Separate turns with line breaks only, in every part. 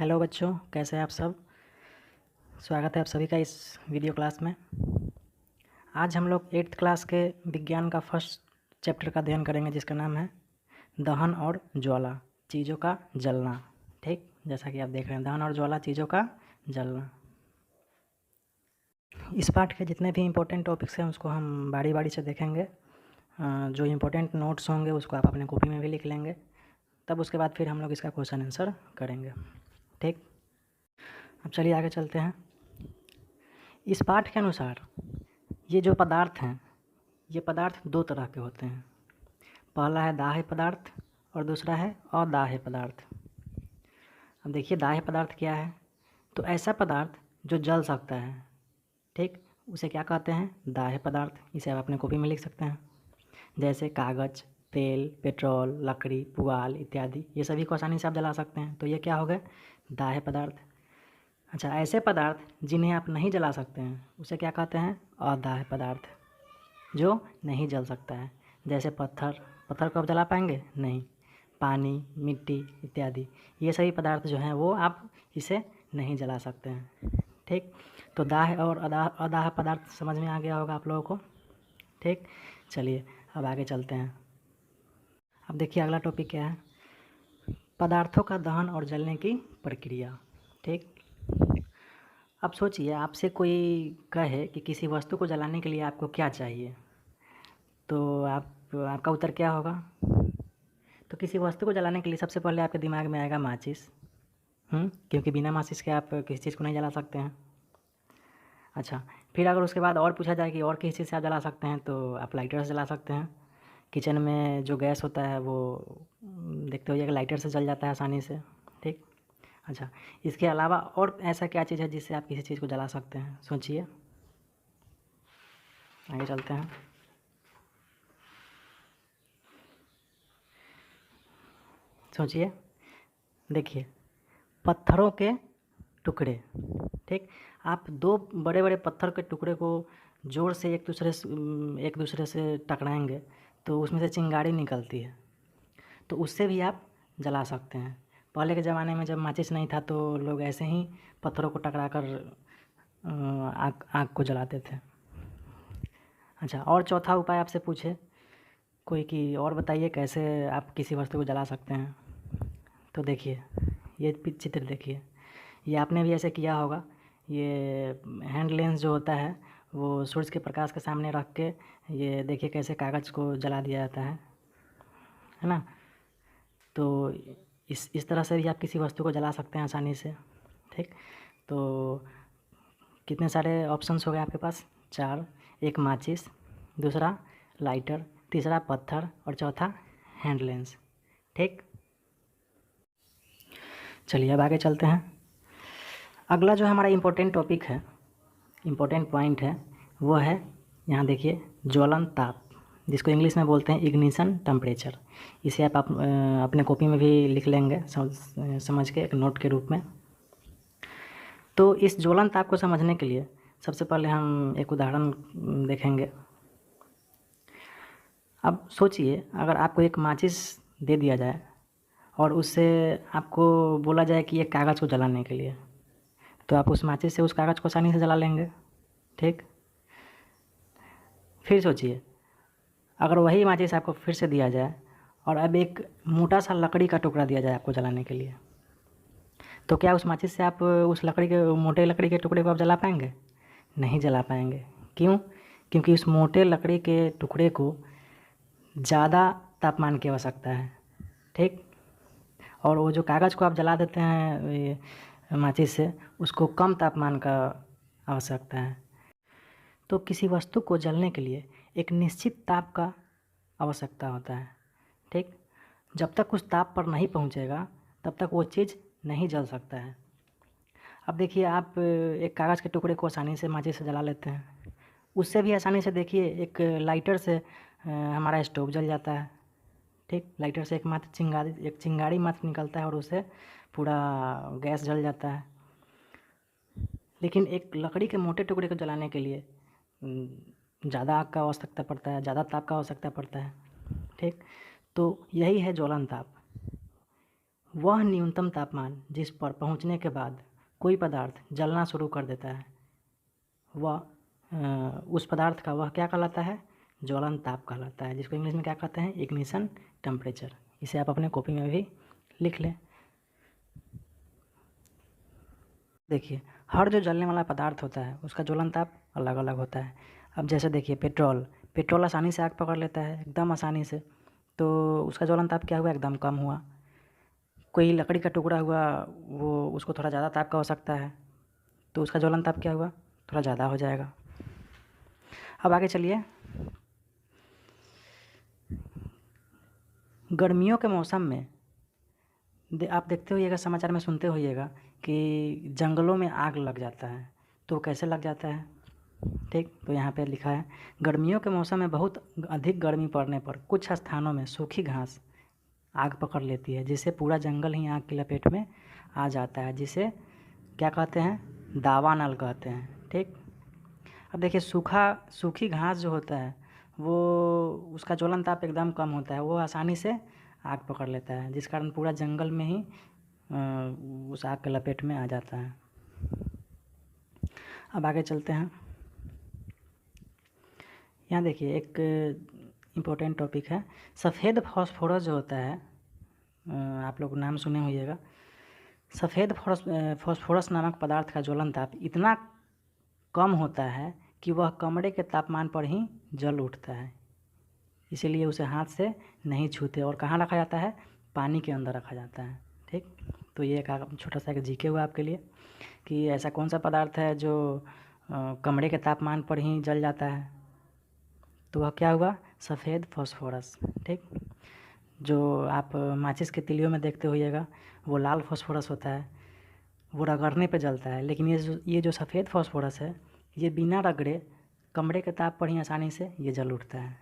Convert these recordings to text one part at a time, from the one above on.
Hello बच्चों, कैसे हैं आप सब। स्वागत है आप सभी का इस वीडियो क्लास में। आज हम लोग 8th क्लास के विज्ञान का फर्स्ट चैप्टर का अध्ययन करेंगे, जिसका नाम है दहन और ज्वाला, चीज़ों का जलना। ठीक, जैसा कि आप देख रहे हैं, दहन और ज्वाला, चीज़ों का जलना। इस पाठ के जितने भी इम्पोर्टेंट टॉपिक्स हैं उसको हम बारी बारी से देखेंगे। जो इम्पोर्टेंट नोट्स होंगे उसको आप अपने कॉपी में भी लिख लेंगे, तब उसके बाद फिर हम लोग इसका क्वेश्चन आंसर करेंगे। ठीक, अब चलिए आगे चलते हैं। इस पाठ के अनुसार ये जो पदार्थ हैं, ये पदार्थ दो तरह के होते हैं। पहला है दाह्य पदार्थ और दूसरा है अदाह्य पदार्थ। अब देखिए, दाह्य पदार्थ क्या है। तो ऐसा पदार्थ जो जल सकता है, ठीक, उसे क्या कहते हैं, दाह्य पदार्थ। इसे आप अपने कॉपी में लिख सकते हैं। जैसे कागज़, तेल, पेट्रोल, लकड़ी, पुआल इत्यादि, ये सभी को आसानी से आप जला सकते हैं। तो ये क्या हो गए, दाह्य पदार्थ। अच्छा, ऐसे पदार्थ जिन्हें आप नहीं जला सकते हैं उसे क्या कहते हैं, अदाह्य पदार्थ, जो नहीं जल सकता है। जैसे पत्थर, पत्थर को आप जला पाएंगे नहीं। पानी, मिट्टी इत्यादि, ये सभी पदार्थ जो हैं वो आप इसे नहीं जला सकते हैं। ठीक, तो दाह्य और अदाह्य पदार्थ समझ में आ गया होगा आप लोगों को। ठीक, चलिए अब आगे चलते हैं। अब देखिए अगला टॉपिक क्या है, पदार्थों का दहन और जलने की प्रक्रिया। ठीक, अब सोचिए, आपसे कोई कहे कि किसी वस्तु को जलाने के लिए आपको क्या चाहिए, तो आपका उत्तर क्या होगा। तो किसी वस्तु को जलाने के लिए सबसे पहले आपके दिमाग में आएगा माचिस। क्योंकि बिना माचिस के आप किसी चीज़ को नहीं जला सकते हैं। अच्छा, फिर अगर उसके बाद और पूछा जाए कि और किस चीज़ से आप जला सकते हैं, तो आप लाइटर से जला सकते हैं। किचन में जो गैस होता है वो देखते होइए कि लाइटर से जल जाता है आसानी से। ठीक, अच्छा, इसके अलावा और ऐसा क्या चीज़ है जिससे आप किसी चीज़ को जला सकते हैं, सोचिए। आगे चलते हैं। सोचिए, देखिए, पत्थरों के टुकड़े। ठीक, आप दो बड़े बड़े पत्थर के टुकड़े को ज़ोर से एक दूसरे से टकराएंगे तो उसमें से चिंगारी निकलती है, तो उससे भी आप जला सकते हैं। पहले के ज़माने में जब माचिस नहीं था तो लोग ऐसे ही पत्थरों को टकरा कर आग आग को जलाते थे। अच्छा, और चौथा उपाय आपसे पूछे कोई कि और बताइए कैसे आप किसी वस्तु को जला सकते हैं, तो देखिए ये चित्र देखिए, ये आपने भी ऐसे किया होगा। ये हैंड लेंस जो होता है वो सूरज के प्रकाश के सामने रख के, ये देखिए कैसे कागज़ को जला दिया जाता है ना। तो इस तरह से भी आप किसी वस्तु को जला सकते हैं आसानी से। ठीक, तो कितने सारे ऑप्शंस हो गए आपके पास, 4। एक माचिस, दूसरा लाइटर, तीसरा पत्थर और चौथा हैंड लेंस। ठीक, चलिए अब आगे चलते हैं। अगला जो हमारा इम्पोर्टेंट टॉपिक है, इम्पोर्टेंट पॉइंट है, वो है, यहाँ देखिए, ज्वलन ताप, जिसको इंग्लिश में बोलते हैं इग्निशन टेम्परेचर। इसे आप अपने कॉपी में भी लिख लेंगे समझ के, एक नोट के रूप में। तो इस ज्वलन ताप को समझने के लिए सबसे पहले हम एक उदाहरण देखेंगे। अब सोचिए, अगर आपको एक माचिस दे दिया जाए और उससे आपको बोला जाए कि एक कागज़ को जलाने के लिए, तो आप उस माचिस से उस कागज़ को आसानी से जला लेंगे। ठीक, फिर सोचिए, अगर वही माचिस आपको फिर से दिया जाए और अब एक मोटा सा लकड़ी का टुकड़ा दिया जाए आपको जलाने के लिए, तो क्या उस माचिस से आप उस मोटे लकड़ी के टुकड़े को आप जला पाएंगे, नहीं जला पाएंगे। क्यों, क्योंकि उस मोटे लकड़ी के टुकड़े को ज़्यादा तापमान की आवश्यकता है। ठीक, और वो जो कागज़ को आप जला देते हैं माचिस से, उसको कम तापमान का आवश्यकता है। तो किसी वस्तु को जलने के लिए एक निश्चित ताप का आवश्यकता होता है। ठीक, जब तक उस ताप पर नहीं पहुंचेगा तब तक वो चीज़ नहीं जल सकता है। अब देखिए, आप एक कागज़ के टुकड़े को आसानी से माचिस से जला लेते हैं, उससे भी आसानी से देखिए एक लाइटर से हमारा स्टोव जल जाता है। ठीक, लाइटर से एक चिंगारी मात्र निकलता है और उससे पूरा गैस जल जाता है। लेकिन एक लकड़ी के मोटे टुकड़े को जलाने के लिए ज़्यादा आग का आवश्यकता पड़ता है, ज़्यादा ताप का आवश्यकता पड़ता है। ठीक, तो यही है ज्वलन ताप। वह न्यूनतम तापमान जिस पर पहुंचने के बाद कोई पदार्थ जलना शुरू कर देता है वह उस पदार्थ का वह क्या कहलाता है? ज्वलन ताप कहलाता है, जिसको इंग्लिश में क्या कहते हैं? Ignition temperature. इसे आप अपने कॉपी में भी लिख लें। देखिए, हर जो जलने वाला पदार्थ होता है उसका ज्वलन ताप अलग अलग होता है। अब जैसे देखिए पेट्रोल आसानी से आग पकड़ लेता है, एकदम आसानी से, तो उसका ज्वलन ताप क्या हुआ? एकदम कम हुआ। कोई लकड़ी का टुकड़ा हुआ, वो उसको थोड़ा ज़्यादा ताप का हो सकता है, तो उसका ज्वलन ताप क्या हुआ? थोड़ा ज़्यादा हो जाएगा। अब आगे चलिए, गर्मियों के मौसम में आप देखते होइएगा, समाचार में सुनते होइएगा कि जंगलों में आग लग जाता है। तो कैसे लग जाता है? ठीक, तो यहाँ पे लिखा है, गर्मियों के मौसम में बहुत अधिक गर्मी पड़ने पर कुछ स्थानों में सूखी घास आग पकड़ लेती है, जिससे पूरा जंगल ही आग की लपेट में आ जाता है, जिसे क्या कहते हैं? दावानल कहते हैं। ठीक, अब देखिए, सूखी घास जो होता है वो उसका ज्वलन ताप एकदम कम होता है, वो आसानी से आग पकड़ लेता है, जिस कारण पूरा जंगल में ही उस आग के लपेट में आ जाता है। अब आगे चलते हैं। यहाँ देखिए, एक इम्पोर्टेंट टॉपिक है, सफ़ेद फॉस्फोरस जो होता है, आप लोग नाम सुने होइएगा। सफ़ेद फॉस्फोरस नामक पदार्थ का ज्वलन ताप इतना कम होता है कि वह कमरे के तापमान पर ही जल उठता है, इसीलिए उसे हाथ से नहीं छूते। और कहाँ रखा जाता है? पानी के अंदर रखा जाता है। ठीक, तो ये एक छोटा सा एक जीके हुआ आपके लिए कि ऐसा कौन सा पदार्थ है जो कमरे के तापमान पर ही जल जाता है? तो वह क्या हुआ? सफ़ेद फॉस्फोरस। ठीक, जो आप माचिस के तिलियों में देखते होइएगा, वो लाल फॉस्फोरस होता है, वो रगड़ने पे जलता है, लेकिन ये जो सफ़ेद फॉस्फोरस है, ये बिना रगड़े कमरे के ताप पर ही आसानी से ये जल उठता है।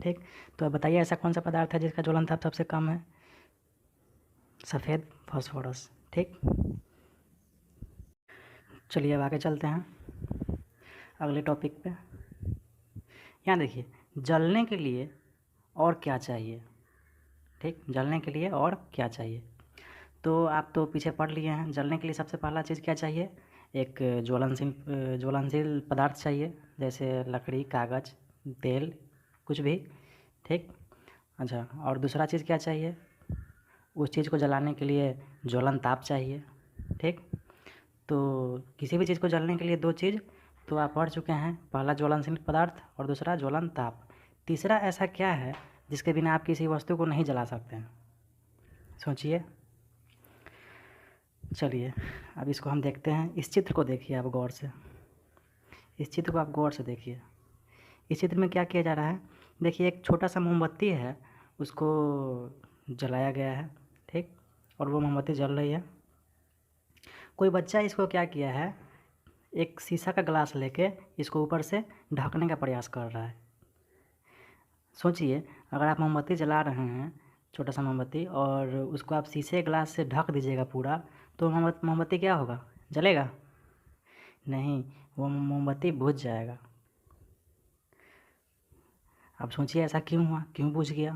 ठीक, तो अब बताइए ऐसा कौन सा पदार्थ है जिसका ज्वलन ताप सबसे कम है? सफ़ेद फॉस्फोरस। ठीक, चलिए अब आगे चलते हैं अगले टॉपिक पे। यहाँ देखिए, जलने के लिए और क्या चाहिए? ठीक, जलने के लिए और क्या चाहिए? तो आप तो पीछे पढ़ लिए हैं, जलने के लिए सबसे पहला चीज़ क्या चाहिए? एक ज्वलनशील पदार्थ चाहिए, जैसे लकड़ी, कागज़, तेल, कुछ भी। ठीक, अच्छा, और दूसरा चीज़ क्या चाहिए? उस चीज़ को जलाने के लिए ज्वलन ताप चाहिए। ठीक, तो किसी भी चीज़ को जलने के लिए दो चीज़ तो आप पढ़ चुके हैं, पहला ज्वलनशील पदार्थ और दूसरा ज्वलन ताप। तीसरा ऐसा क्या है जिसके बिना आप किसी वस्तु को नहीं जला सकते हैं? सोचिए। चलिए अब इसको हम देखते हैं। इस चित्र को देखिए आप गौर से, इस चित्र को आप गौर से देखिए। इस चित्र में क्या किया जा रहा है? देखिए, एक छोटा सा मोमबत्ती है, उसको जलाया गया है। ठीक, और वो मोमबत्ती जल रही है। कोई बच्चा इसको क्या किया है, एक शीशा का ग्लास लेके इसको ऊपर से ढकने का प्रयास कर रहा है। सोचिए, अगर आप मोमबत्ती जला रहे हैं, छोटा सा मोमबत्ती, और उसको आप शीशे ग्लास से ढक दीजिएगा पूरा, तो मोमबत्ती क्या होगा? जलेगा नहीं, वो मोमबत्ती बुझ जाएगा। अब सोचिए ऐसा क्यों हुआ, क्यों बुझ गया?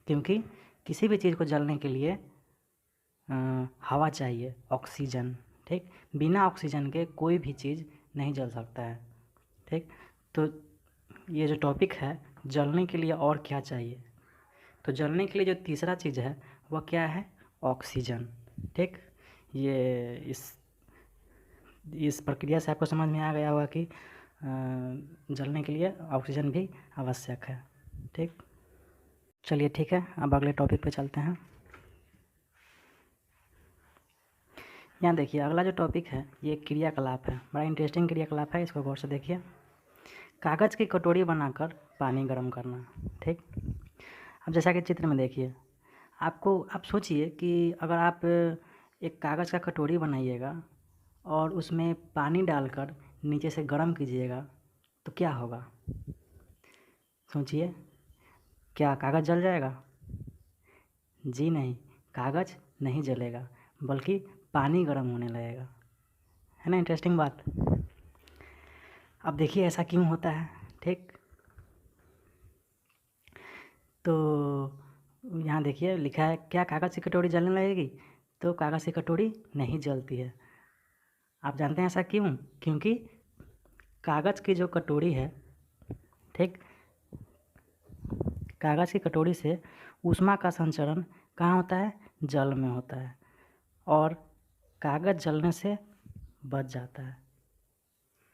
क्योंकि किसी भी चीज़ को जलने के लिए हवा चाहिए, ऑक्सीजन। ठीक, बिना ऑक्सीजन के कोई भी चीज़ नहीं जल सकता है। ठीक, तो ये जो टॉपिक है, जलने के लिए और क्या चाहिए, तो जलने के लिए जो तीसरा चीज़ है वह क्या है? ऑक्सीजन। ठीक, ये इस प्रक्रिया से आपको समझ में आ गया होगा कि जलने के लिए ऑक्सीजन भी आवश्यक है। ठीक, चलिए ठीक है, अब अगले टॉपिक पे चलते हैं। यहाँ देखिए, अगला जो टॉपिक है ये एक क्रियाकलाप है, बड़ा इंटरेस्टिंग क्रियाकलाप है, इसको गौर से देखिए। कागज़ की कटोरी बनाकर पानी गर्म करना। ठीक, अब जैसा कि चित्र में देखिए, आप सोचिए कि अगर आप एक कागज़ का कटोरी बनाइएगा और उसमें पानी डालकर नीचे से गर्म कीजिएगा तो क्या होगा? सोचिए, क्या कागज़ जल जाएगा? जी नहीं, कागज़ नहीं जलेगा, बल्कि पानी गर्म होने लगेगा। है ना इंटरेस्टिंग बात? अब देखिए ऐसा क्यों होता है। ठीक, तो यहाँ देखिए लिखा है क्या कागज़ की कटोरी जलने लगेगी, तो कागज़ की कटोरी नहीं जलती है। आप जानते हैं ऐसा क्यों? क्योंकि कागज़ की जो कटोरी है, ठीक, कागज़ की कटोरी से ऊष्मा का संचरण कहाँ होता है? जल में होता है, और कागज़ जलने से बच जाता है।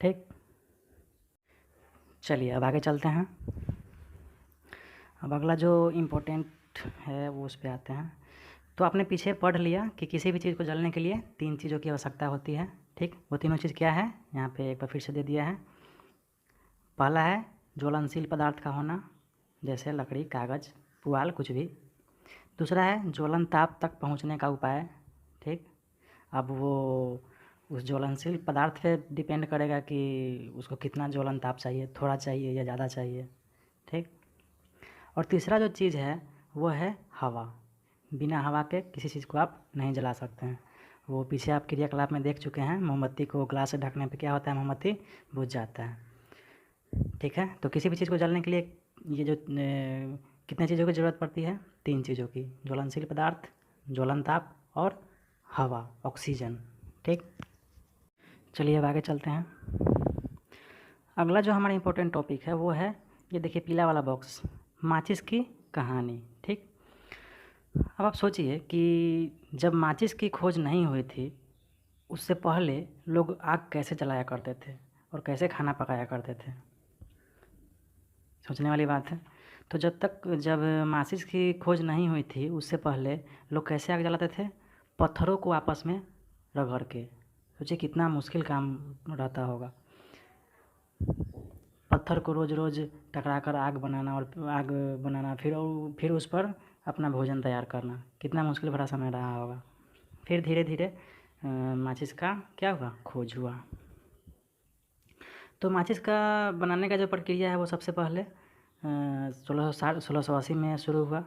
ठीक, चलिए अब आगे चलते हैं। अब अगला जो इम्पोर्टेंट है वो उस पे आते हैं। तो आपने पीछे पढ़ लिया कि किसी भी चीज़ को जलने के लिए 3 चीज़ों की आवश्यकता होती है। ठीक, वो तीनों चीज़ क्या है? यहाँ पे एक बार फिर से दे दिया है। पहला है ज्वलनशील पदार्थ का होना, जैसे लकड़ी, कागज़, पुआल, कुछ भी। दूसरा है ज्वलन ताप तक पहुँचने का उपाय। ठीक, अब वो उस ज्वलनशील पदार्थ पे डिपेंड करेगा कि उसको कितना ज्वलन ताप चाहिए, थोड़ा चाहिए या ज़्यादा चाहिए। ठीक, और तीसरा जो चीज़ है वो है हवा। बिना हवा के किसी चीज़ को आप नहीं जला सकते हैं। वो पीछे आप क्रियाकलाप में देख चुके हैं, मोमबत्ती को ग्लास से ढकने पे क्या होता है? मोमबत्ती बुझ जाता है। ठीक है, तो किसी भी चीज़ को जलने के लिए ये जो कितने चीज़ों की ज़रूरत पड़ती है? 3 चीज़ों की, ज्वलनशील पदार्थ, ज्वलन ताप और हवा, ऑक्सीजन। ठीक, चलिए अब आगे चलते हैं। अगला जो हमारा इम्पोर्टेंट टॉपिक है वो है, ये देखिए पीला वाला बॉक्स, माचिस की कहानी। ठीक, अब आप सोचिए कि जब माचिस की खोज नहीं हुई थी, उससे पहले लोग आग कैसे जलाया करते थे और कैसे खाना पकाया करते थे? सोचने वाली बात है। तो जब माचिस की खोज नहीं हुई थी, उससे पहले लोग कैसे आग जलाते थे? पत्थरों को आपस में रगड़ के। सोचिए कितना मुश्किल काम रहता होगा। पत्थर को रोज़ रोज़ टकरा कर आग बनाना, फिर उस पर अपना भोजन तैयार करना, कितना मुश्किल भरा समय रहा होगा। फिर धीरे धीरे माचिस का क्या हुआ? खोज हुआ। तो माचिस का बनाने का जो प्रक्रिया है वो सबसे पहले 1680 में शुरू हुआ।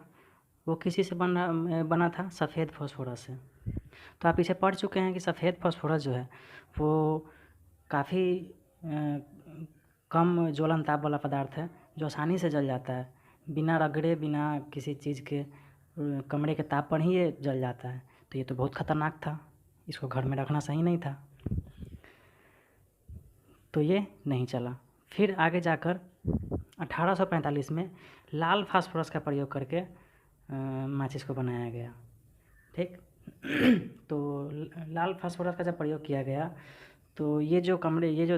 वो किसी से बना था? सफ़ेद फास्फोरस से। तो आप पीछे पढ़ चुके हैं कि सफ़ेद फास्फोरस जो है वो काफ़ी कम ज्वलन ताप वाला पदार्थ है, जो आसानी से जल जाता है, बिना रगड़े, बिना किसी चीज़ के कमरे के ताप पर ही ये जल जाता है। तो ये तो बहुत ख़तरनाक था, इसको घर में रखना सही नहीं था, तो ये नहीं चला। फिर आगे जाकर 1845 में लाल फास्फोरस का प्रयोग करके माचिस को बनाया गया। ठीक, तो लाल फास्फोरस का जब प्रयोग किया गया तो ये जो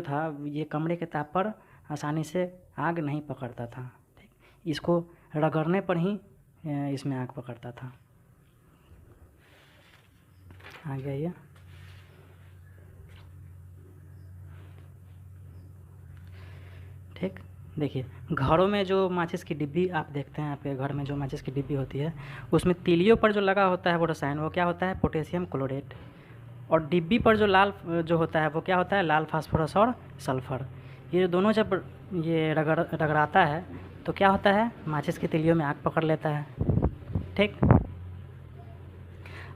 था, ये कमरे के ताप पर आसानी से आग नहीं पकड़ता था। ठीक, इसको रगड़ने पर ही इसमें आग पकड़ता था। आगे आइए। ठीक, देखिए घरों में जो माचिस की डिब्बी आप देखते हैं, आपके घर में जो माचिस की डिब्बी होती है, उसमें तीलियों पर जो लगा होता है वो रसायन, वो क्या होता है? Potassium chlorate. और डिब्बी पर जो लाल जो होता है वो क्या होता है? लाल फास्फोरस और सल्फ़र। ये दोनों जब ये रगड़ाता है तो क्या होता है? माचिस की तीलियों में आग पकड़ लेता है। ठीक,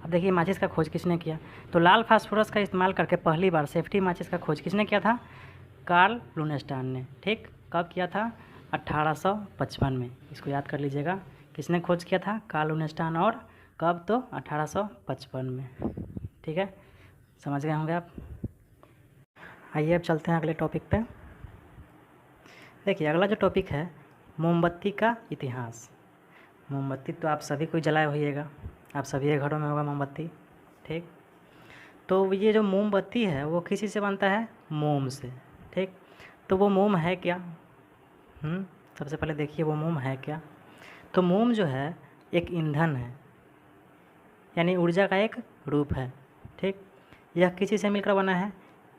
अब देखिए माचिस का खोज किसने किया? तो लाल फास्फोरस का इस्तेमाल करके पहली बार सेफ्टी माचिस का खोज किसने किया था? कार्ल लुनेस्टान ने। ठीक, कब किया था? 1855 में। इसको याद कर लीजिएगा, किसने खोज किया था? कार्ल लुनेस्टान। और कब? तो 1855 में। ठीक है, समझ गए होंगे आप। आइए अब चलते हैं अगले टॉपिक पे। देखिए अगला जो टॉपिक है, मोमबत्ती का इतिहास। मोमबत्ती तो आप सभी कोई जलाए होइएगा, आप सभी के घरों में होगा मोमबत्ती। ठीक, तो ये जो मोमबत्ती है वो किसी से बनता है? मोम से। ठीक, तो वो मोम है क्या? सबसे पहले देखिए वो मोम है क्या। तो मोम जो है एक ईंधन है, यानी ऊर्जा का एक रूप है। ठीक, यह किसी से मिलकर बना है?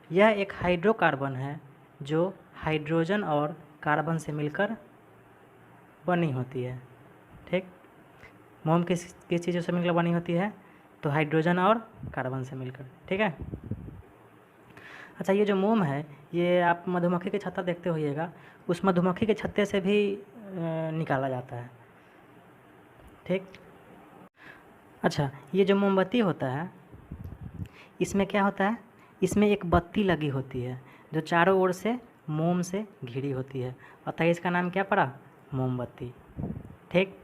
यह एक हाइड्रोकार्बन है जो हाइड्रोजन और कार्बन से मिलकर बनी होती है। ठीक, मोम किस चीज़ों से मिलकर बनी होती है? तो हाइड्रोजन और कार्बन से मिलकर। ठीक है, अच्छा ये जो मोम है ये आप मधुमक्खी के छत्ता देखते होइएगा, उस मधुमक्खी के छत्ते से भी निकाला जाता है। ठीक, अच्छा ये जो मोमबत्ती होता है इसमें क्या होता है? इसमें एक बत्ती लगी होती है जो चारों ओर से मोम से घिरी होती है, अतः इसका नाम क्या पड़ा? मोमबत्ती। ठीक,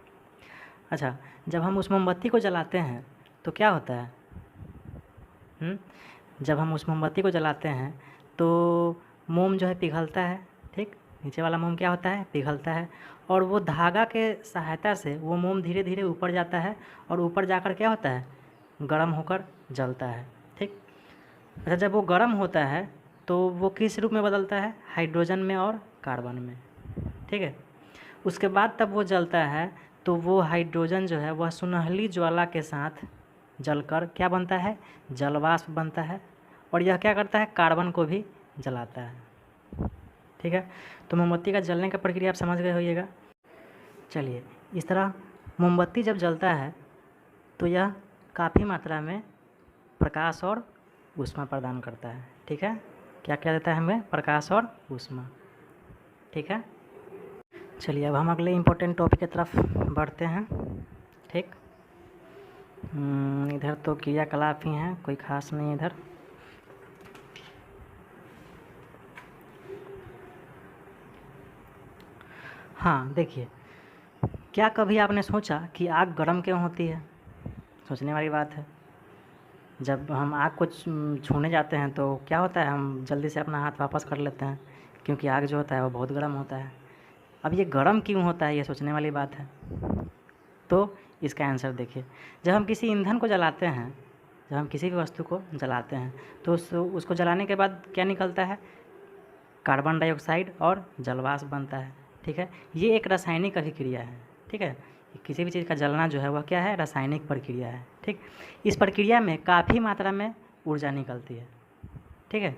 अच्छा, जब हम उस मोमबत्ती को जलाते हैं तो क्या होता है? जब हम उस मोमबत्ती को जलाते हैं तो मोम जो है पिघलता है, ठीक? नीचे वाला मोम क्या होता है? पिघलता है, और वो धागा के सहायता से वो मोम धीरे धीरे ऊपर जाता है, और ऊपर जाकर क्या होता है? गर्म होकर जलता है, ठीक? अच्छा, जब वो गर्म होता है तो वो किस रूप में बदलता है? हाइड्रोजन में और कार्बन में, ठीक है? उसके बाद तब वो जलता है तो वो हाइड्रोजन जो है वह सुनहली ज्वाला के साथ जलकर क्या बनता है? जलवाष्प बनता है, और यह क्या करता है? कार्बन को भी जलाता है, ठीक है? तो मोमबत्ती का जलने का प्रक्रिया आप समझ गए होइएगा। चलिए, इस तरह मोमबत्ती जब जलता है तो यह काफ़ी मात्रा में प्रकाश और ऊष्मा प्रदान करता है, ठीक है? क्या क्या देता है हमें? प्रकाश और ऊष्मा, ठीक है? चलिए, अब हम अगले इम्पोर्टेंट टॉपिक की तरफ बढ़ते हैं, ठीक? इधर तो क्रियाकलाप ही हैं, कोई ख़ास नहीं इधर। हाँ, देखिए, क्या कभी आपने सोचा कि आग गर्म क्यों होती है? सोचने वाली बात है। जब हम आग को छूने जाते हैं तो क्या होता है? हम जल्दी से अपना हाथ वापस कर लेते हैं, क्योंकि आग जो होता है वो बहुत गर्म होता है। अब ये गर्म क्यों होता है, ये सोचने वाली बात है। तो इसका आंसर देखिए, जब हम किसी ईंधन को जलाते हैं, जब हम किसी भी वस्तु को जलाते हैं तो उसको जलाने के बाद क्या निकलता है? कार्बन डाइऑक्साइड और जलवाष्प बनता है, ठीक है? ये एक रासायनिक अभिक्रिया है, ठीक है? किसी भी चीज़ का जलना जो है वह क्या है? रासायनिक प्रक्रिया है, ठीक? इस प्रक्रिया में काफ़ी मात्रा में ऊर्जा निकलती है, ठीक है?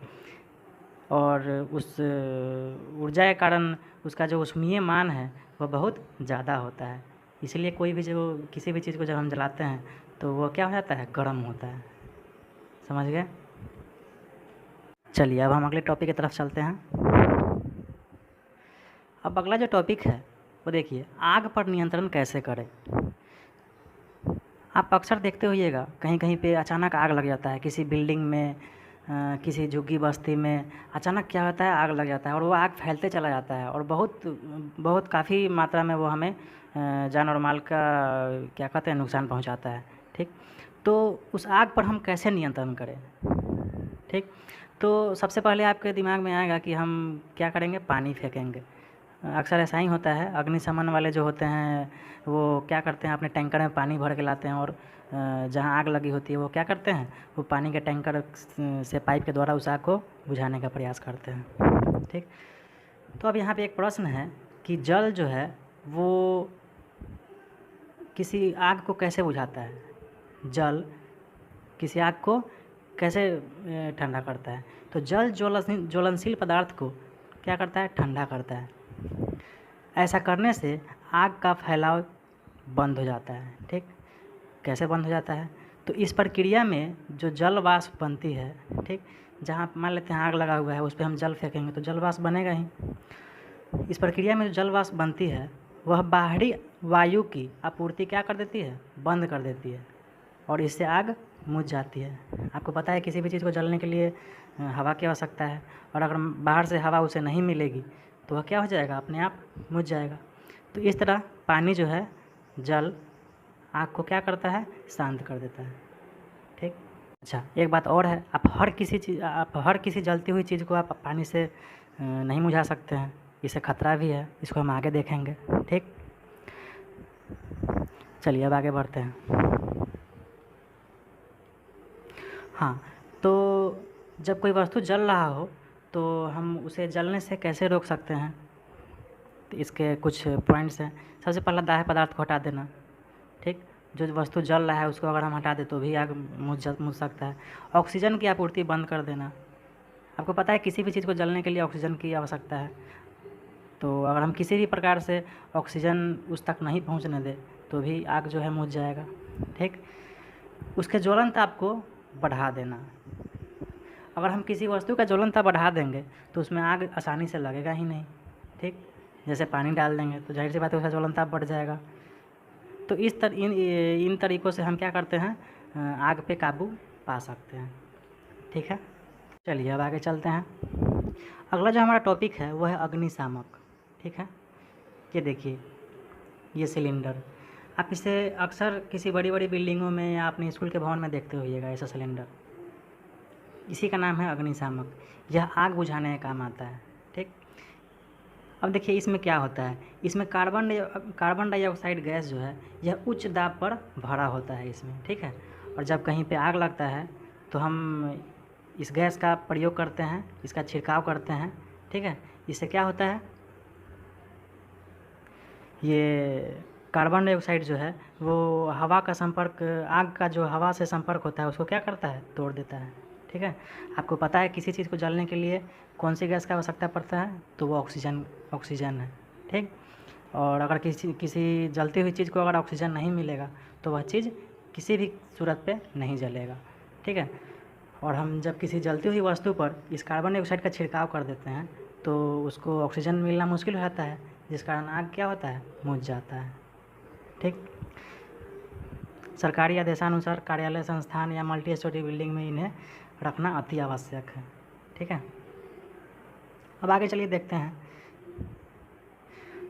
और उस ऊर्जा के कारण उसका जो ऊष्मीय मान है वह बहुत ज़्यादा होता है, इसलिए कोई भी जो किसी भी चीज़ को जब हम जलाते हैं तो वो क्या हो जाता है? गर्म होता है। समझ गए? चलिए, अब हम अगले टॉपिक की तरफ चलते हैं। अब अगला जो टॉपिक है वो देखिए, आग पर नियंत्रण कैसे करें। आप अक्सर देखते होइएगा कहीं कहीं पे अचानक आग लग जाता है, किसी बिल्डिंग में, किसी झुग्गी बस्ती में अचानक क्या होता है? आग लग जाता है, और वो आग फैलते चला जाता है, और बहुत बहुत काफ़ी मात्रा में वो हमें जान और माल का क्या कहते हैं? नुकसान पहुंचाता है, ठीक? तो उस आग पर हम कैसे नियंत्रण करें, ठीक? तो सबसे पहले आपके दिमाग में आएगा कि हम क्या करेंगे? पानी फेंकेंगे। अक्सर ऐसा ही होता है, अग्निशमन वाले जो होते हैं वो क्या करते हैं? अपने टैंकर में पानी भर के लाते हैं, और जहाँ आग लगी होती है वो क्या करते हैं? वो पानी के टैंकर से पाइप के द्वारा उस आग को बुझाने का प्रयास करते हैं, ठीक? तो अब यहाँ पे एक प्रश्न है कि जल जो है वो किसी आग को कैसे बुझाता है? जल किसी आग को कैसे ठंडा करता है? तो जल ज्वलनशील पदार्थ को क्या करता है? ठंडा करता है। ऐसा करने से आग का फैलाव बंद हो जाता है, ठीक? कैसे बंद हो जाता है? तो इस प्रक्रिया में जो जल वाष्प बनती है, ठीक? जहाँ मान लेते हैं आग लगा हुआ है, उस पर हम जल फेंकेंगे तो जल वाष्प बनेगा ही। इस प्रक्रिया में जो जल वाष्प बनती है वह बाहरी वायु की आपूर्ति क्या कर देती है? बंद कर देती है, और इससे आग बुझ जाती है। आपको पता है किसी भी चीज़ को जलने के लिए हवा की आवश्यकता है, और अगर बाहर से हवा उसे नहीं मिलेगी तो वह क्या हो जाएगा? अपने आप बुझ जाएगा। तो इस तरह पानी जो है, जल आग को क्या करता है? शांत कर देता है, ठीक? अच्छा, एक बात और है, आप हर किसी जलती हुई चीज़ को आप पानी से नहीं बुझा सकते हैं, इससे खतरा भी है, इसको हम आगे देखेंगे, ठीक? चलिए, अब आगे बढ़ते हैं। हाँ, तो जब कोई वस्तु जल रहा हो तो हम उसे जलने से कैसे रोक सकते हैं? तो इसके कुछ पॉइंट्स हैं। सबसे पहला दाह्य पदार्थ को हटा देना, ठीक? जो वस्तु जल रहा है उसको अगर हम हटा दें तो भी आग बुझ सकता है। ऑक्सीजन की आपूर्ति बंद कर देना। आपको पता है किसी भी चीज़ को जलने के लिए ऑक्सीजन की आवश्यकता है, तो अगर हम किसी भी प्रकार से ऑक्सीजन उस तक नहीं पहुंचने दें तो भी आग जो है बुझ जाएगा, ठीक? उसके ज्वलनता को बढ़ा देना। अगर हम किसी वस्तु का ज्वलनता बढ़ा देंगे तो उसमें आग आसानी से लगेगा ही नहीं, ठीक? जैसे पानी डाल देंगे तो जाहिर सी बात है उसका ज्वलनता बढ़ जाएगा। तो इन तरीक़ों से हम क्या करते हैं? आग पे काबू पा सकते हैं, ठीक है? चलिए, अब आगे चलते हैं। अगला जो हमारा टॉपिक है वो है अग्निशामक, ठीक है? ये देखिए, ये सिलेंडर। आप इसे अक्सर किसी बड़ी बड़ी बिल्डिंगों में या अपने स्कूल के भवन में देखते होइएगा ऐसा सिलेंडर। इसी का नाम है अग्निशामक। यह आग बुझाने का काम आता है। ठीक, अब देखिए इसमें क्या होता है, इसमें कार्बन डाइऑक्साइड गैस जो है यह उच्च दाब पर भरा होता है इसमें। ठीक है, और जब कहीं पे आग लगता है तो हम इस गैस का प्रयोग करते हैं, इसका छिड़काव करते हैं। ठीक है, इससे क्या होता है, ये कार्बन डाइऑक्साइड जो है वो हवा का संपर्क, आग का जो हवा से संपर्क होता है उसको क्या करता है, तोड़ देता है। ठीक है, आपको पता है किसी चीज़ को जलने के लिए कौन सी गैस का आवश्यकता पड़ता है, तो वो ऑक्सीजन है। ठीक, और अगर किसी जलती हुई चीज़ को अगर ऑक्सीजन नहीं मिलेगा तो वह चीज़ किसी भी सूरत पे नहीं जलेगा। ठीक है, और हम जब किसी जलती हुई वस्तु पर इस कार्बन डाइऑक्साइड का छिड़काव कर देते हैं तो उसको ऑक्सीजन मिलना मुश्किल हो जाता है, जिस कारण आग क्या होता है, बुझ जाता है। ठीक, सरकारी आदेशानुसार कार्यालय, संस्थान या मल्टी स्टोरी बिल्डिंग में इन्हें रखना अति आवश्यक है। ठीक है, अब आगे चलिए देखते हैं।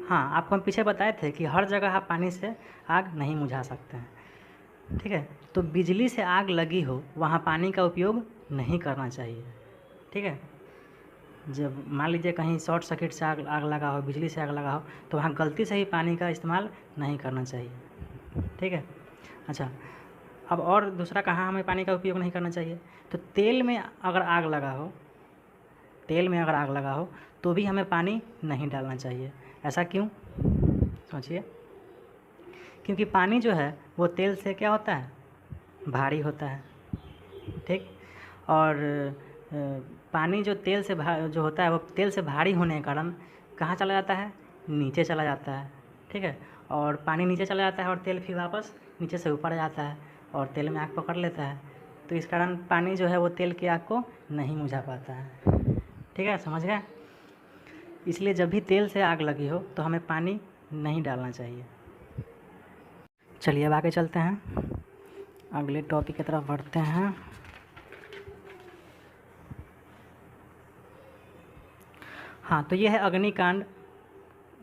हाँ, आपको हम पीछे बताए थे कि हर जगह आप पानी से आग नहीं बुझा सकते हैं। ठीक है, तो बिजली से आग लगी हो वहाँ पानी का उपयोग नहीं करना चाहिए। ठीक है, जब मान लीजिए कहीं शॉर्ट सर्किट से आग लगा हो, बिजली से आग लगा हो, तो वहाँ गलती से ही पानी का इस्तेमाल नहीं करना चाहिए। ठीक है, अच्छा, अब और दूसरा कहाँ हमें पानी का उपयोग नहीं करना चाहिए, तो तेल में अगर आग लगा हो तो भी हमें पानी नहीं डालना चाहिए। ऐसा क्यों, सोचिए। क्योंकि पानी जो है वो तेल से क्या होता है, भारी होता है। ठीक, और पानी जो तेल से जो होता है वो तेल से भारी होने के कारण कहाँ चला जाता है, नीचे चला जाता है। ठीक है, और पानी नीचे चला जाता है और तेल फिर वापस नीचे से ऊपर जाता है और तेल में आग पकड़ लेता है। तो इस कारण पानी जो है वो तेल की आग को नहीं बुझा पाता है। ठीक है, समझ गए। इसलिए जब भी तेल से आग लगी हो तो हमें पानी नहीं डालना चाहिए। चलिए अब आगे चलते हैं, अगले टॉपिक की तरफ बढ़ते हैं। हाँ, तो ये है अग्निकांड।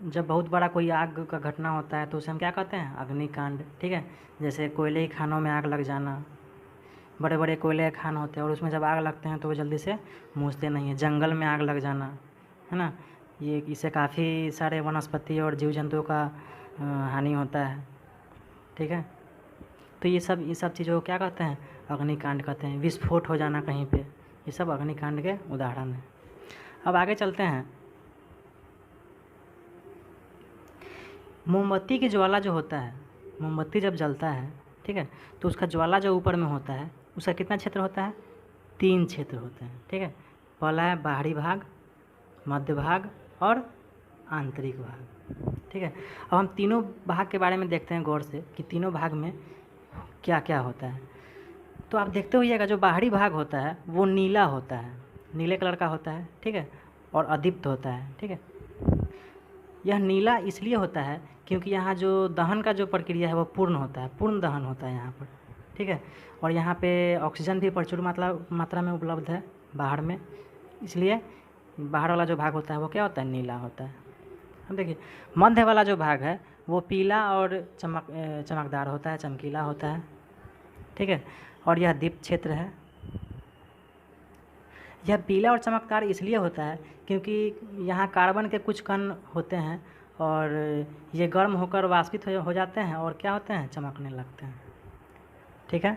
जब बहुत बड़ा कोई आग का घटना होता है तो उसे हम क्या कहते हैं, अग्निकांड। ठीक है, जैसे कोयले की खानों में आग लग जाना, बड़े बड़े कोयले के खान होते हैं और उसमें जब आग लगते हैं तो वो जल्दी से बुझते नहीं हैं। जंगल में आग लग जाना, है ना, ये इससे काफ़ी सारे वनस्पति और जीव जंतुओं का हानि होता है। ठीक है, तो ये सब चीज़ों को क्या कहते हैं, अग्निकांड कहते हैं। विस्फोट हो जाना कहीं पे, ये सब अग्निकांड के उदाहरण हैं। अब आगे चलते हैं। मोमबत्ती की ज्वाला जो होता है, मोमबत्ती जब जलता है, ठीक है, तो उसका ज्वाला जो ऊपर में होता है उसका कितना क्षेत्र होता है, 3 क्षेत्र होते हैं। ठीक है, पहला है बाहरी भाग, मध्य भाग और आंतरिक भाग। ठीक है, अब हम तीनों भाग के बारे में देखते हैं गौर से कि तीनों भाग में क्या क्या होता है। तो आप देखते होइएगा जो बाहरी भाग होता है वो नीला होता है, नीले कलर का होता है। ठीक है, और अदीप्त होता है। ठीक है, यह नीला इसलिए होता है क्योंकि यहाँ जो दहन का जो प्रक्रिया है वो पूर्ण होता है, पूर्ण दहन होता है यहाँ पर। ठीक है, और यहाँ पे ऑक्सीजन भी प्रचुर मात्रा में उपलब्ध है बाहर में, इसलिए बाहर वाला जो भाग होता है वो क्या होता है, नीला होता है। अब देखिए मध्य वाला जो भाग है वो पीला और चमकदार होता है, चमकीला होता है। ठीक है, और यह दीप्त क्षेत्र है। यह पीला और चमकदार इसलिए होता है क्योंकि यहाँ कार्बन के कुछ कण होते हैं और ये गर्म होकर वाष्पित हो जाते हैं और क्या होते हैं, चमकने लगते हैं। ठीक है,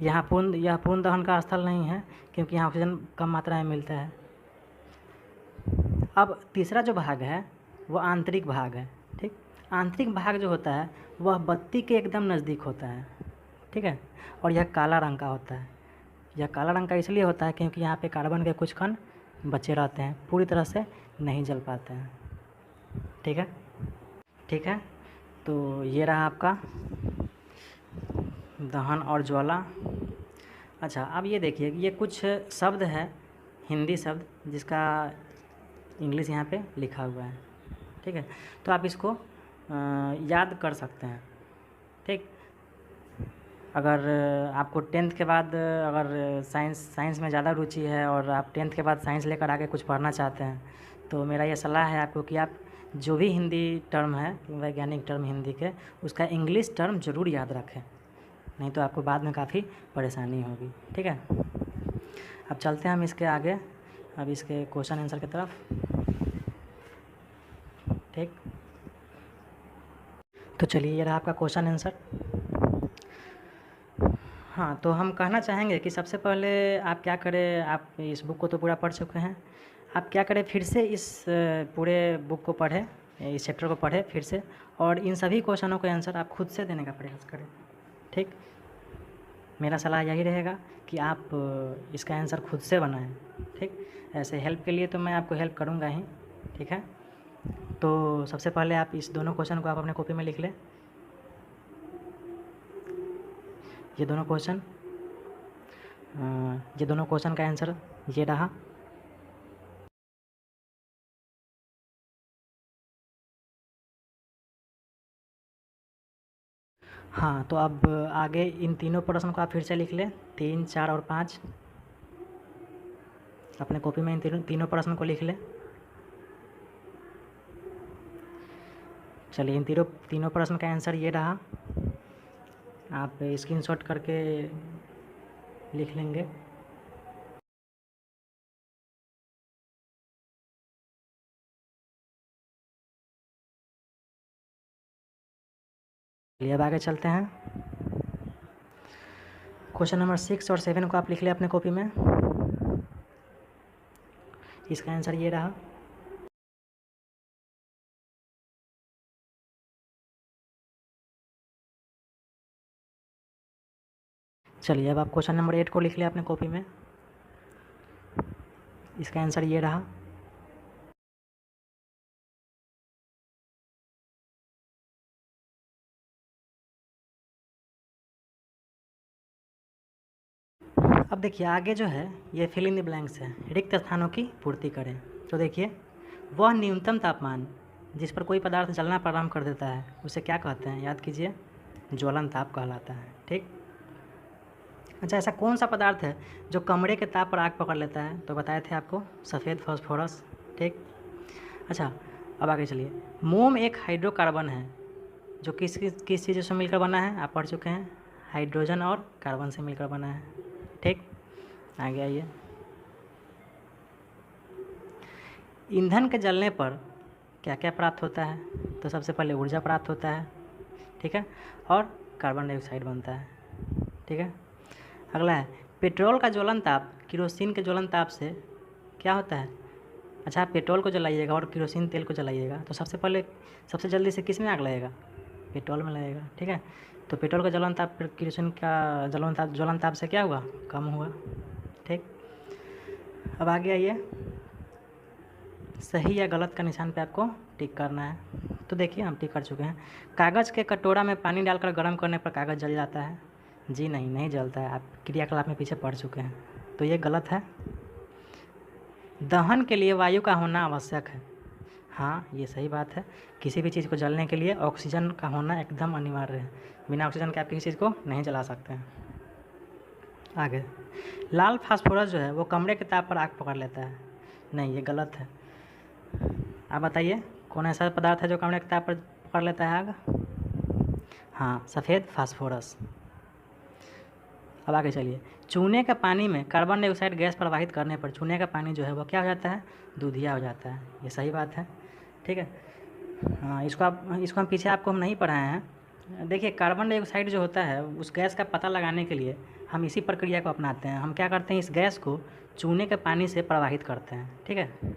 यह पूर्ण दहन का स्थल नहीं है क्योंकि यहाँ ऑक्सीजन कम मात्रा में मिलता है। अब तीसरा जो भाग है वो आंतरिक भाग है। ठीक, आंतरिक भाग जो होता है वह बत्ती के एकदम नज़दीक होता है। ठीक है, और यह काला रंग का होता है। यह काला रंग का इसलिए होता है क्योंकि यहाँ पे कार्बन के कुछ कण बचे रहते हैं, पूरी तरह से नहीं जल पाते हैं। ठीक है, ठीक है, तो ये रहा आपका दहन और ज्वाला। अच्छा, अब ये देखिए ये कुछ शब्द है, हिंदी शब्द जिसका इंग्लिश यहाँ पे लिखा हुआ है। ठीक है, तो आप इसको याद कर सकते हैं। ठीक, अगर आपको 10th के बाद अगर साइंस में ज़्यादा रुचि है और आप 10th के बाद साइंस लेकर आगे कुछ पढ़ना चाहते हैं तो मेरा ये सलाह है आपको कि आप जो भी हिंदी टर्म है, वैज्ञानिक टर्म हिंदी के, उसका इंग्लिश टर्म ज़रूर याद रखें, नहीं तो आपको बाद में काफ़ी परेशानी होगी। ठीक है, अब चलते हैं हम इसके आगे, अब इसके क्वेश्चन आंसर की तरफ। ठीक, तो चलिए ये रहा आपका क्वेश्चन आंसर। हाँ, तो हम कहना चाहेंगे कि सबसे पहले आप क्या करें, आप इस बुक को तो पूरा पढ़ चुके हैं, आप क्या करें फिर से इस पूरे बुक को पढ़ें, इस चैप्टर को पढ़ें फिर से, और इन सभी क्वेश्चनों के आंसर आप खुद से देने का प्रयास करें। ठीक, मेरा सलाह यही रहेगा कि आप इसका आंसर खुद से बनाएं। ठीक, ऐसे हेल्प के लिए तो मैं आपको हेल्प करूँगा ही। ठीक है, तो सबसे पहले आप इस दोनों क्वेश्चन को आप अपने कॉपी में लिख लें, ये दोनों क्वेश्चन का आंसर ये रहा। हाँ, तो अब आगे इन तीनों प्रश्न को आप फिर से लिख लें, 3, 4 और 5 अपने कॉपी में इन तीनों प्रश्न को लिख लें। चलिए, इन तीनों प्रश्न का आंसर ये रहा, आप स्क्रीनशॉट करके लिख लेंगे। चलिए अब आगे चलते हैं। क्वेश्चन नंबर 6 और 7 को आप लिख लें अपने कॉपी में, इसका आंसर ये रहा। चलिए अब आप क्वेश्चन नंबर 8 को लिख लें अपने कॉपी में, इसका आंसर ये रहा। अब देखिए आगे जो है ये फिल इन द ब्लैंक्स है, रिक्त स्थानों की पूर्ति करें। तो देखिए, वह न्यूनतम तापमान जिस पर कोई पदार्थ जलना प्रारंभ कर देता है उसे क्या कहते हैं, याद कीजिए, ज्वलन ताप कहलाता है। ठीक, अच्छा, ऐसा कौन सा पदार्थ है जो कमरे के ताप पर आग पकड़ लेता है, तो बताए थे आपको, सफ़ेद फास्फोरस। ठीक, अच्छा अब आगे चलिए, मोम एक हाइड्रोकार्बन है जो किस चीज़ से मिलकर बना है, आप पढ़ चुके हैं, हाइड्रोजन और कार्बन से मिलकर बना है। ठीक, आगे आइए, ईंधन के जलने पर क्या क्या प्राप्त होता है, तो सबसे पहले ऊर्जा प्राप्त होता है। ठीक है, और कार्बन डाइऑक्साइड बनता है। ठीक है, अगला है, पेट्रोल का ज्वलन ताप केरोसिन के ज्वलन ताप से क्या होता है। अच्छा, आप पेट्रोल को जलाइएगा और केरोसिन तेल को जलाइएगा तो सबसे पहले सबसे जल्दी से किस में आग लगेगा, पेट्रोल में लगेगा। ठीक है, तो पेट्रोल का ज्वलन ताप केरोसिन का ज्वलन ताप से क्या हुआ, कम हुआ। ठीक, अब आगे आइए, सही या गलत का निशान पे आपको टिक करना है। तो देखिए हम टिक कर चुके हैं। कागज़ के कटोरा में पानी डालकर गर्म करने पर कागज़ जल जाता है, जी नहीं, नहीं जलता है, आप क्रियाकलाप में पीछे पढ़ चुके हैं, तो ये गलत है। दहन के लिए वायु का होना आवश्यक है, हाँ ये सही बात है, किसी भी चीज़ को जलने के लिए ऑक्सीजन का होना एकदम अनिवार्य है, बिना ऑक्सीजन के आप किसी चीज़ को नहीं जला सकते हैं। आगे, लाल फास्फोरस जो है वो कमरे के ताप पर आग पकड़ लेता है, नहीं ये गलत है। आप बताइए कौन ऐसा पदार्थ है जो कमरे के ताप पर पकड़ लेता है आग, हाँ सफ़ेद फास्फोरस। अब आगे चलिए, चूने के पानी में कार्बन डाइऑक्साइड गैस प्रवाहित करने पर चूने का पानी जो है वो क्या हो जाता है, दूधिया हो जाता है, ये सही बात है। ठीक है, हाँ इसको हम पीछे आपको हम नहीं पढ़ाए हैं। देखिए कार्बन डाइऑक्साइड जो होता है उस गैस का पता लगाने के लिए हम इसी प्रक्रिया को अपनाते हैं, हम क्या करते हैं, इस गैस को चूने के पानी से प्रवाहित करते हैं। ठीक है,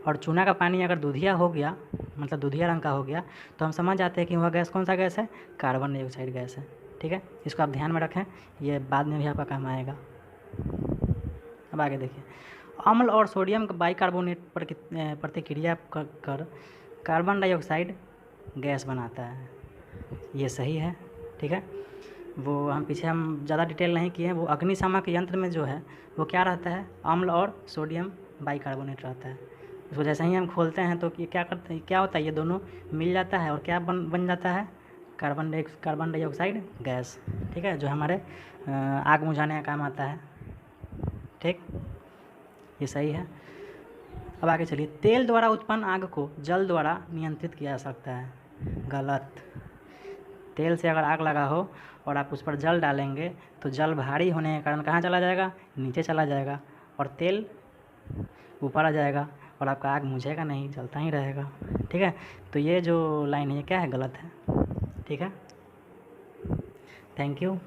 और चूना का पानी अगर दूधिया हो गया, मतलब दूधिया रंग का हो गया, तो हम समझ जाते हैं कि वह गैस कौन सा गैस है, कार्बन डाइऑक्साइड गैस है। ठीक है, इसको आप ध्यान में रखें, ये बाद में भी आपका काम आएगा। अब आगे देखिए, अम्ल और सोडियम बाइकार्बोनेट पर प्रतिक्रिया कर कार्बन डाइऑक्साइड गैस बनाता है, ये सही है। ठीक है, वो हम पीछे हम ज़्यादा डिटेल नहीं किए हैं, वो अग्निशामक यंत्र में जो है वो क्या रहता है, अम्ल और सोडियम बाइकार्बोनेट रहता है। उसको जैसे ही हम खोलते हैं तो ये क्या करते हैं, क्या होता है, ये दोनों मिल जाता है और क्या बन जाता है, कार्बन डाइऑक्साइड गैस। ठीक है, जो हमारे आग बुझाने का काम आता है। ठीक, ये सही है। अब आगे चलिए, तेल द्वारा उत्पन्न आग को जल द्वारा नियंत्रित किया जा सकता है। गलत। तेल से अगर आग लगा हो और आप उस पर जल डालेंगे तो जल भारी होने के कारण कहाँ चला जाएगा? नीचे चला जाएगा, और तेल ऊपर आ जाएगा, और आपका आग मुझेगा नहीं, जलता ही रहेगा। ठीक है, तो ये जो लाइन है ये क्या है? गलत है। ठीक है, थैंक यू।